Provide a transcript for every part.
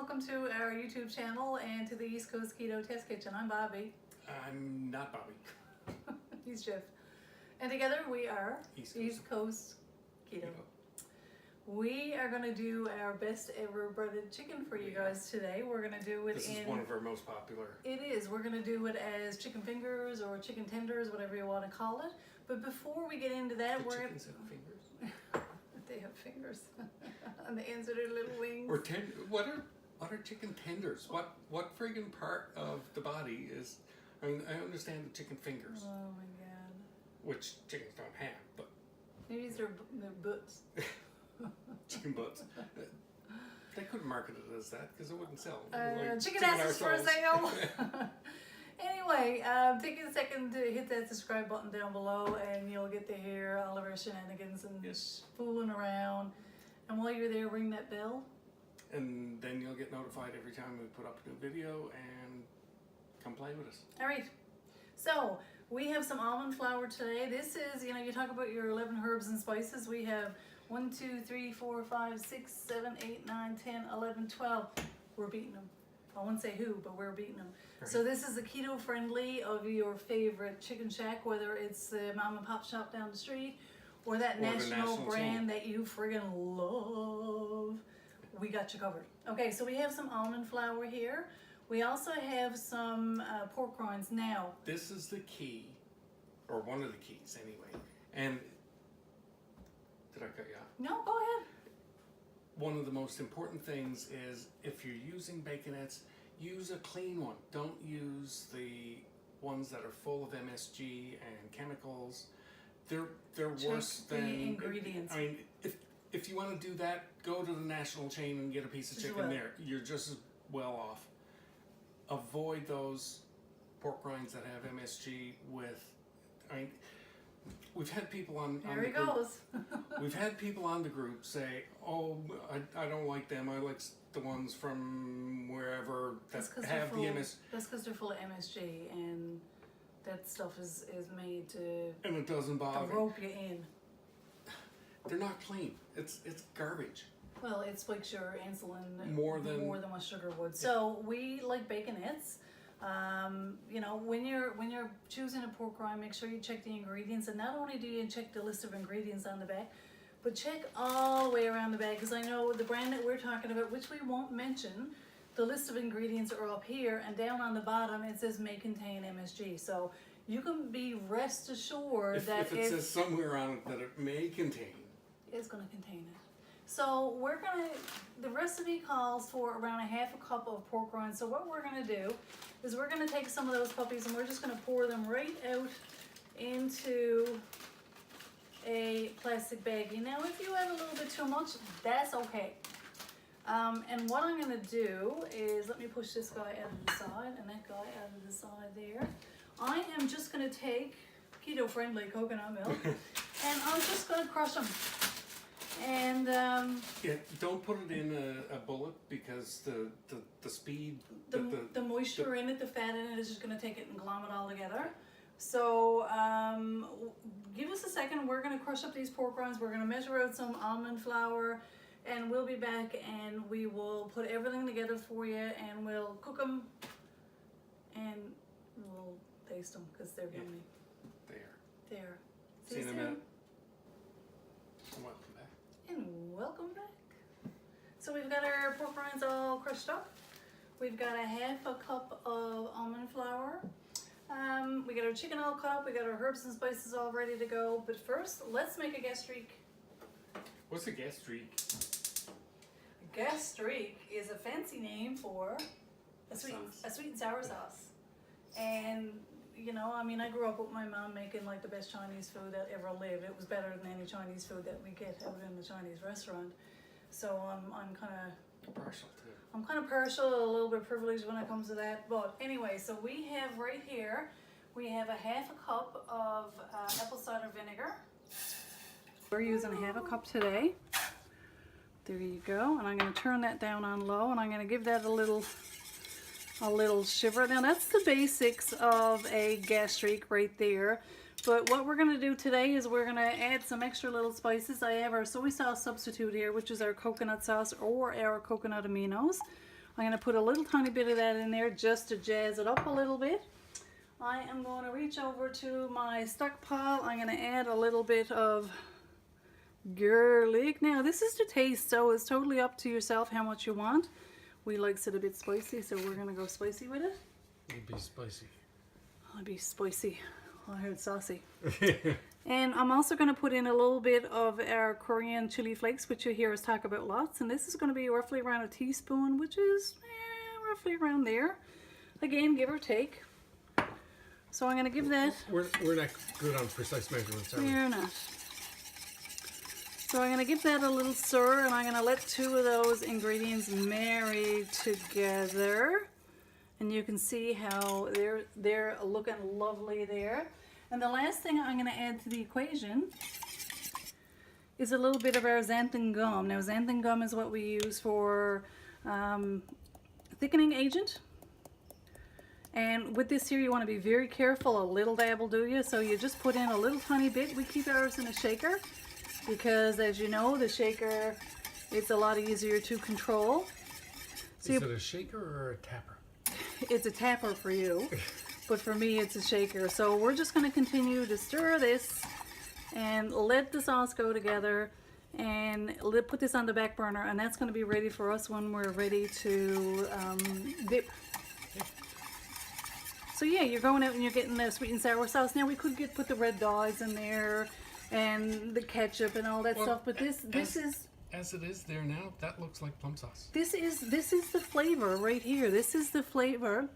welcome to our YouTube channel and to the East Coast Keto Test Kitchen. I'm Bobbi. I'm not Bobbi. He's Geoff. And together we are East Coast Keto. We are going to do our best ever breaded chicken for you guys today. We're going to do it This is one of our most popular. It is. We're going to do it as chicken fingers or chicken tenders, whatever you want to call it. But before we get into that, The chickens have fingers. They have fingers on the ends of their little wings. Or what are chicken tenders? What friggin' part of the body is? I mean, I understand the chicken fingers, Oh my god. which chickens don't have, but Maybe it's their butts. chicken butts. They couldn't market it as that because it wouldn't sell. Chicken asses for sale. Anyway, take a second to hit that subscribe button down below and you'll get to hear all of our shenanigans and fooling around. And while you're there, ring that bell. And then you'll get notified every time we put up a new video and come play with us. All right. So we have some almond flour today. This is, you talk about your 11 herbs and spices. We have 1, 2, 3, 4, 5, 6, 7, 8, 9, 10, 11, 12. We're beating them. I won't say who, but we're beating them. Right. So this is the keto friendly of your favorite chicken shack, whether it's the mom and pop shop down the street or that national brand that you friggin' love. We got you covered. Okay, so we have some almond flour here. We also have some pork rinds. Now, this is the key, or one of the keys anyway. And did I cut you off? No, go ahead. One of the most important things is if you're using baconettes, use a clean one. Don't use the ones that are full of MSG and chemicals. They're worse than the ingredients. I mean, if you want to do that, go to the national chain and get a piece of chicken there. You're just as well off. Avoid those pork rinds that have MSG with. I mean, we've had people on. There he goes. We've had people on the group say, "Oh, I don't like them. I like the ones from wherever that have the MSG." That's because they're full of MSG, and that stuff is made to. And it doesn't bother. To rope you in. They're not clean. It's garbage. Well, it spikes your insulin more than what sugar would. So we like baconettes. When you're choosing a pork rind, make sure you check the ingredients. And not only do you check the list of ingredients on the back, but check all the way around the bag. Because I know the brand that we're talking about, which we won't mention, the list of ingredients are up here, and down on the bottom it says may contain MSG. So you can be rest assured that if it says somewhere on it that it may contain, it's going to contain it. So the recipe calls for around 1/2 cup of pork rinds. So what we're going to do is we're going to take some of those puppies and we're just going to pour them right out into a plastic baggie. Now, if you have a little bit too much, that's okay. And what I'm going to do is, let me push this guy out of the side and that guy out of the side there. I am just going to take keto-friendly coconut milk and I'm just going to crush them. And don't put it in a bullet because the speed, the moisture in it, the fat in it is just going to take it and glom it all together. So give us a second. We're going to crush up these pork rinds. We're going to measure out some almond flour, and we'll be back and we will put everything together for you, and we'll cook them and we'll taste them because they're yummy. There. See you in a minute. And welcome back. So we've got our pork rinds all crushed up. We've got 1/2 cup of almond flour. We got our chicken all cut up. We got our herbs and spices all ready to go. But first, let's make a gastrique. What's a gastrique? Gastrique is a fancy name for a sweet and sour sauce. And I grew up with my mom making like the best Chinese food that ever lived. It was better than any Chinese food that we get out in the Chinese restaurant. So I'm kind of partial too. I'm kind of partial, a little bit privileged when it comes to that. But anyway, so we have right here, we have 1/2 cup of apple cider vinegar. We're using 1/2 cup today. There you go. And I'm going to turn that down on low, and I'm going to give that a little shiver. Now that's the basics of a gastrique right there. But what we're going to do today is we're going to add some extra little spices. I have our soy sauce substitute here, which is our coconut sauce or our coconut aminos. I'm going to put a little tiny bit of that in there just to jazz it up a little bit. I am going to reach over to my stockpile. I'm going to add a little bit of garlic. Now this is to taste, so it's totally up to yourself how much you want. We likes it a bit spicy, so we're going to go spicy with it. It'll be spicy. I'll be spicy. I heard saucy. And I'm also going to put in a little bit of our Korean chili flakes, which you hear us talk about lots. And this is going to be roughly around a teaspoon, which is roughly around there. Again, give or take. So I'm going to give that... We're not good on precise measurements, are we? We're not. So I'm going to give that a little stir, and I'm going to let 2 of those ingredients marry together. And you can see how they're looking lovely there. And the last thing I'm going to add to the equation is a little bit of our xanthan gum. Now xanthan gum is what we use for thickening agent. And with this here you want to be very careful. A little dab will do you. So you just put in a little tiny bit. We keep ours in a shaker because, as you know, the shaker, it's a lot easier to control. So is it a shaker or a tapper? It's a tapper for you. But for me, it's a shaker. So we're just going to continue to stir this and let the sauce go together and put this on the back burner. And that's going to be ready for us when we're ready to dip. So yeah, you're going out and you're getting the sweet and sour sauce. Now we could put the red dyes in there and the ketchup and all that stuff. But this is... As it is there now, that looks like plum sauce. This is the flavor right here. This is the flavor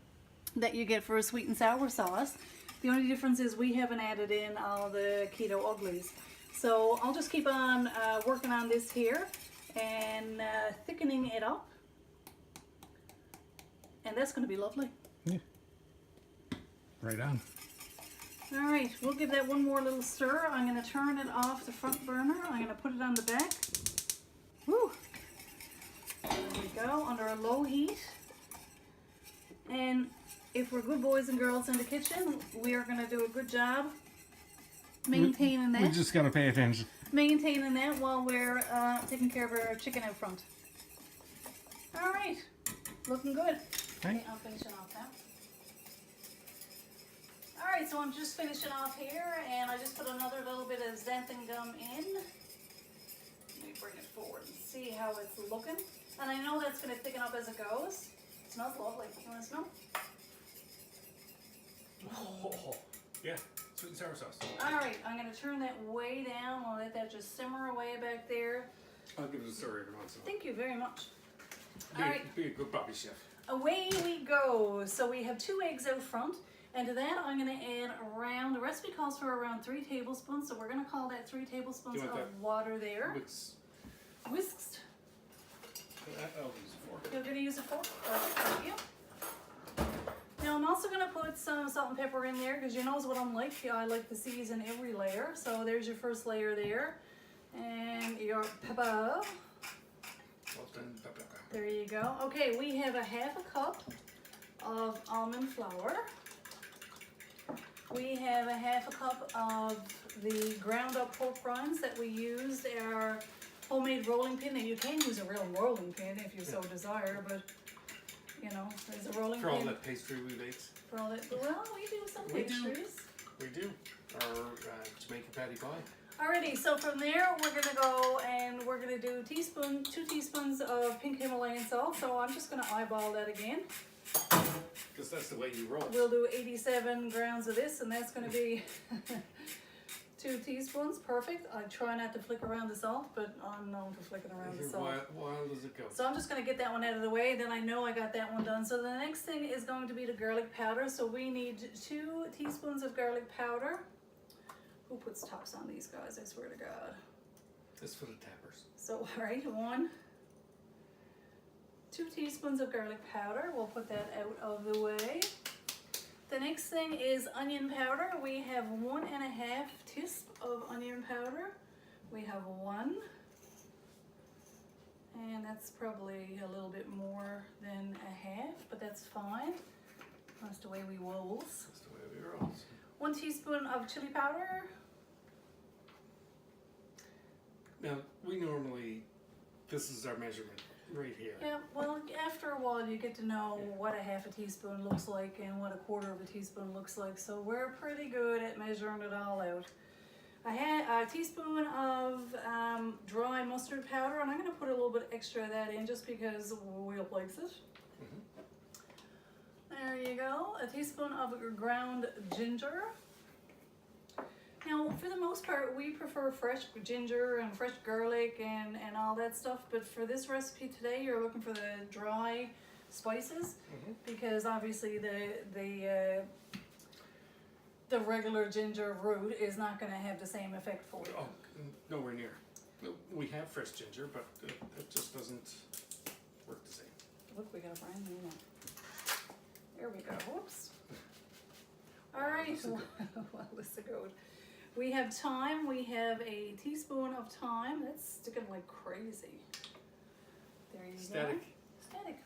that you get for a sweet and sour sauce. The only difference is we haven't added in all the keto uglies. So I'll just keep on working on this here and thickening it up. And that's going to be lovely. Yeah. Right on. All right, we'll give that one more little stir. I'm going to turn it off the front burner. I'm going to put it on the back. Woo. There we go, under a low heat. And if we're good boys and girls in the kitchen, we are going to do a good job maintaining that. We just got to pay attention. Maintaining that while we're taking care of our chicken out front. All right, looking good. Okay, I'm finishing off now. All right, so I'm just finishing off here, and I just put another little bit of xanthan gum in. Let me bring it forward and see how it's looking. And I know that's going to thicken up as it goes. It smells lovely. You want to smell? Oh, yeah, sweet and sour sauce. All right, I'm going to turn that way down. I'll let that just simmer away back there. I'll give it a stir every once in a while. Thank you very much. All right. Be a good Bobbi chef. Away we go. So we have 2 eggs out front. And to that, I'm going to add around, the recipe calls for around 3 tablespoons. So we're going to call that 3 tablespoons of water there. Whisked. I'll use a fork. You're going to use a fork? Thank you. Now I'm also going to put some salt and pepper in there because you know what I'm like. I like to season every layer. So there's your first layer there. And your pepper. There you go. Okay, we have a 1/2 cup of almond flour. We have a 1/2 cup of the ground up pork rinds that we used our homemade rolling pin. Now you can use a real rolling pin if you so desire, but you know, there's a rolling pin. For all that pastry we bake. For all that, well, we do some pastries. We do. Our Jamaican patty pie. Alrighty, so from there we're gonna go and we're gonna do 2 teaspoons of pink Himalayan salt. So I'm just gonna eyeball that again. Because that's the way you roll. We'll do 87 grams of this, and that's going to be 2 teaspoons. Perfect. I try not to flick around the salt, but I'm known for flicking around the salt. Wild as it goes. So I'm just going to get that one out of the way. Then I know I got that one done. So the next thing is going to be the garlic powder. So we need 2 teaspoons of garlic powder. Who puts tops on these guys? I swear to God. This for the tappers. So, all right, 2 teaspoons of garlic powder. We'll put that out of the way. The next thing is onion powder. We have 1 1/2 teaspoons of onion powder. We have 1. And that's probably a little bit more than a half, but that's fine. That's the way we rolls. That's the way we rolls. 1 teaspoon of chili powder. Now, we normally, this is our measurement. right here. Yeah, well, after a while you get to know what a half a teaspoon looks like and what a quarter of a teaspoon looks like. So we're pretty good at measuring it all out. I had a teaspoon of dry mustard powder, and I'm going to put a little bit extra of that in just because Will likes it. There you go. A teaspoon of ground ginger. Now, for the most part, we prefer fresh ginger and fresh garlic and all that stuff. But for this recipe today, you're looking for the dry spices because obviously the regular ginger root is not going to have the same effect for you. Oh, nowhere near. We have fresh ginger, but it just doesn't work the same. Look, we got a brand new one. There we go. Whoops. All right. Well, this is good. We have thyme. We have a teaspoon of thyme. That's sticking like crazy. There you Static. go. Static.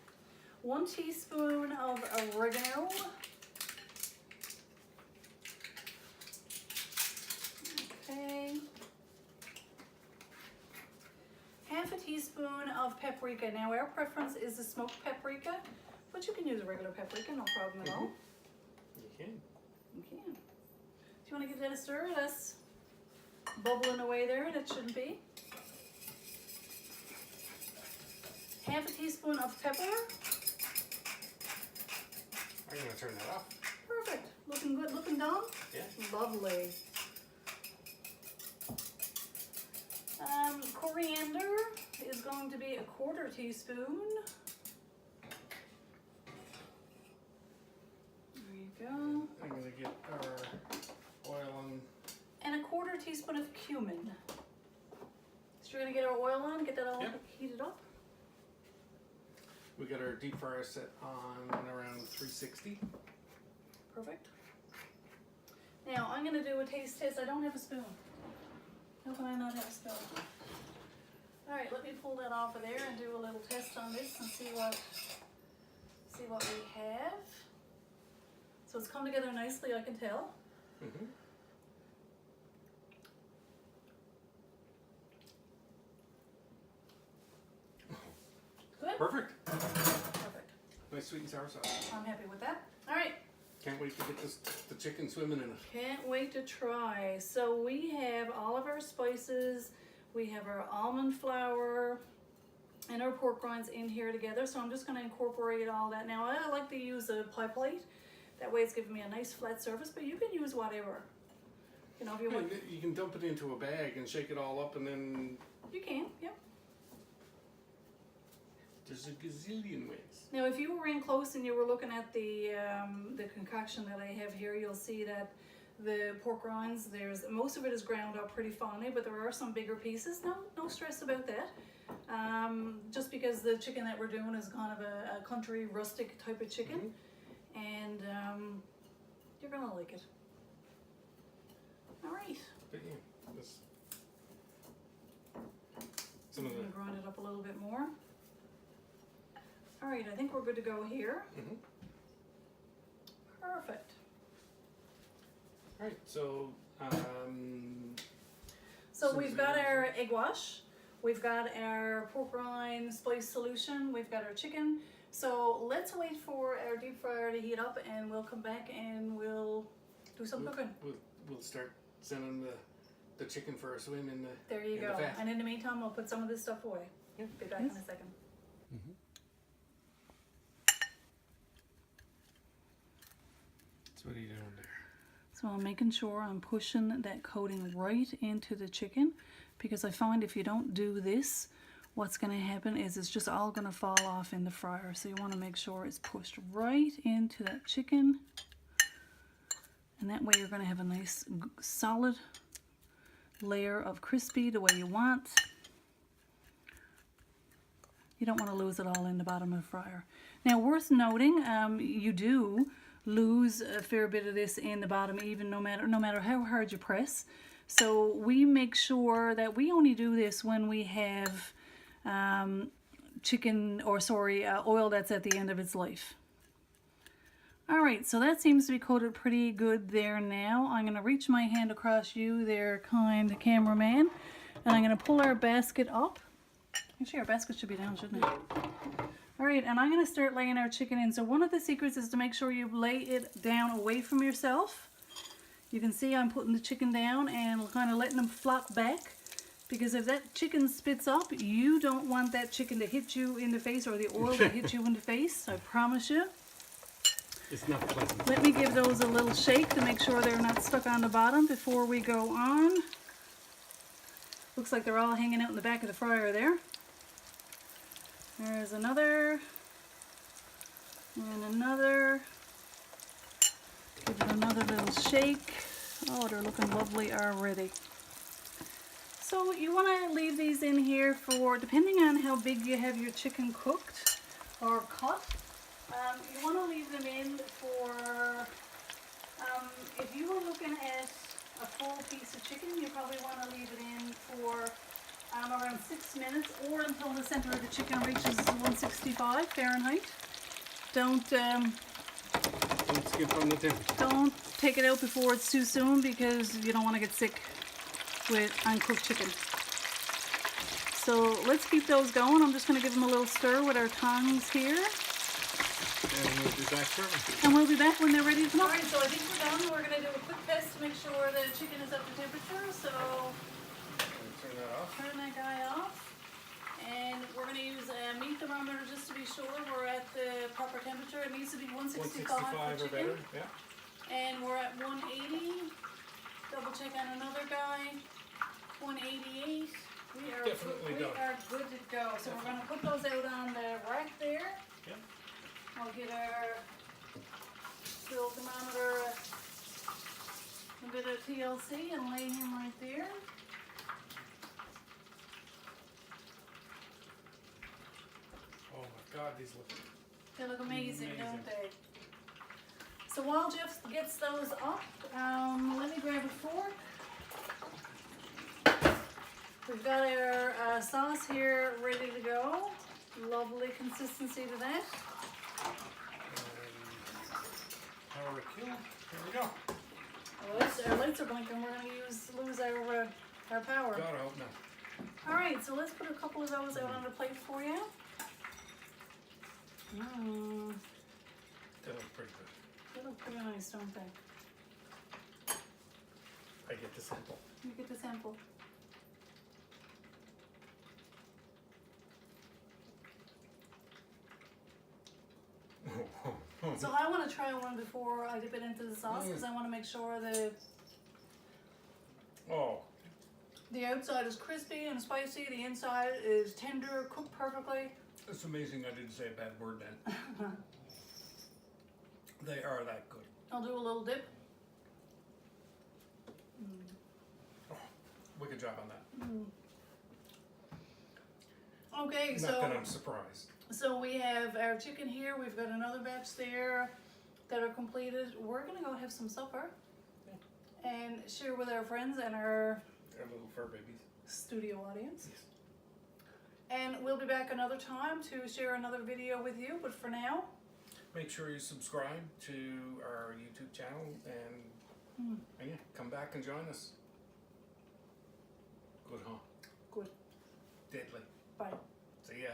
1 teaspoon of oregano. Okay. Half a teaspoon of paprika. Now our preference is the smoked paprika, but you can use a regular paprika, no problem at all. You can. You can. Do you want to give that a stir? That's bubbling away there, that shouldn't be. Half a teaspoon of pepper. I'm going to turn that off. Perfect. Looking good. Looking done? Yeah. Lovely. Coriander is going to be a 1/4 teaspoon. There you go. I'm going to get our oil on. And a 1/4 teaspoon of cumin. So you're going to get our oil on, get that all heated up. We got our deep fryer set on around 360. Perfect. Now I'm going to do a taste test. I don't have a spoon. How can I not have a spoon? All right, let me pull that off of there and do a little test on this and see what we have. So it's come together nicely, I can tell. Good? Perfect. Perfect. Nice sweet and sour sauce. I'm happy with that. All right. Can't wait to get the chicken swimming in it. Can't wait to try. So we have all of our spices. We have our almond flour and our pork rinds in here together. So I'm just going to incorporate all that. Now I like to use a pie plate. That way it's giving me a nice flat surface, but you can use whatever. You know, if you want. You can dump it into a bag and shake it all up and then... You can, yep. There's a gazillion ways. Now, if you were in close and you were looking at the concoction that I have here, you'll see that the pork rinds, most of it is ground up pretty finely, but there are some bigger pieces. No stress about that. Just because the chicken that we're doing is kind of a country rustic type of chicken, and you're gonna like it. All right. But yeah, I'm gonna grind it up a little bit more. All right, I think we're good to go here. Perfect. All right, so we've got our egg wash, we've got our pork rind spice solution, we've got our chicken. So let's wait for our deep fryer to heat up, and we'll come back and we'll do some cooking. We'll start sending the chicken for a swim in the There you go. And in the meantime, I'll put some of this stuff away. Yeah. Be back in a second. So what are you doing there? So I'm making sure I'm pushing that coating right into the chicken, because I find if you don't do this, what's going to happen is it's just all going to fall off in the fryer. So you want to make sure it's pushed right into that chicken, and that way you're going to have a nice solid layer of crispy the way you want. You don't want to lose it all in the bottom of the fryer. Now, worth noting, you do lose a fair bit of this in the bottom, even no matter how hard you press. So we make sure that we only do this when we have oil that's at the end of its life. All right, so that seems to be coated pretty good there now. I'm gonna reach my hand across you there, kind cameraman, and I'm gonna pull our basket up. Actually, our basket should be down, shouldn't it? All right, and I'm going to start laying our chicken in. So one of the secrets is to make sure you lay it down away from yourself. You can see I'm putting the chicken down and kind of letting them flop back. Because if that chicken spits up, you don't want that chicken to hit you in the face or the oil to hit you in the face. I promise you. It's not pleasant. Let me give those a little shake to make sure they're not stuck on the bottom before we go on. Looks like they're all hanging out in the back of the fryer there. There's another. And another. Give it another little shake. Oh, they're looking lovely already. So you want to leave these in here for, depending on how big you have your chicken cooked or cut, you want to leave them in for, if you were looking at a full piece of chicken, you probably want to leave it in for around 6 minutes or until the center of the chicken reaches 165 Fahrenheit. Don't skip on the temperature. Don't take it out before it's too soon because you don't want to get sick with uncooked chicken. So let's keep those going. I'm just going to give them a little stir with our tongs here. And we'll be back shortly. And we'll be back when they're ready to come up. Alright, so I think we're done. We're going to do a quick test to make sure the chicken is up to temperature. So Turn that off. turn that guy off. And we're going to use a meat thermometer just to be sure we're at the proper temperature. It needs to be 165 for or chicken. better, yeah. And we're at 180. Double check on another guy. 188. We are Definitely good, done. we are good to go. So we're going to put those out on the rack there. Yep. I'll get our little thermometer a bit of TLC and lay him right there. Oh my God, these look. They look amazing, don't they? So while Geoff gets those up, let me grab a fork. We've got our sauce here ready to go. Lovely consistency to that. Power kill. Here we go. Our lights are blinking. We're going to lose our power. God, I hope not. All right, so let's put a couple of those out on the plate for you. Mmm, They look pretty good. they look pretty nice, don't they? I get the sample. You get the sample. So I want to try one before I dip it into the sauce because I want to make sure that Oh, the outside is crispy and spicy, the inside is tender, cooked perfectly. it's amazing I didn't say a bad word then. They are that good. I'll do a little dip. Oh, wicked job on that. Okay, Not so that I'm surprised. so we have our chicken here. We've got another batch there that are completed. We're gonna go have some supper and share with our friends and our They're little fur babies. studio audience. Yes. And we'll be back another time to share another video with you. But for now, Make sure you subscribe to our YouTube channel and yeah, come back and join us. Good, huh? good. Deadly. Bye. See ya.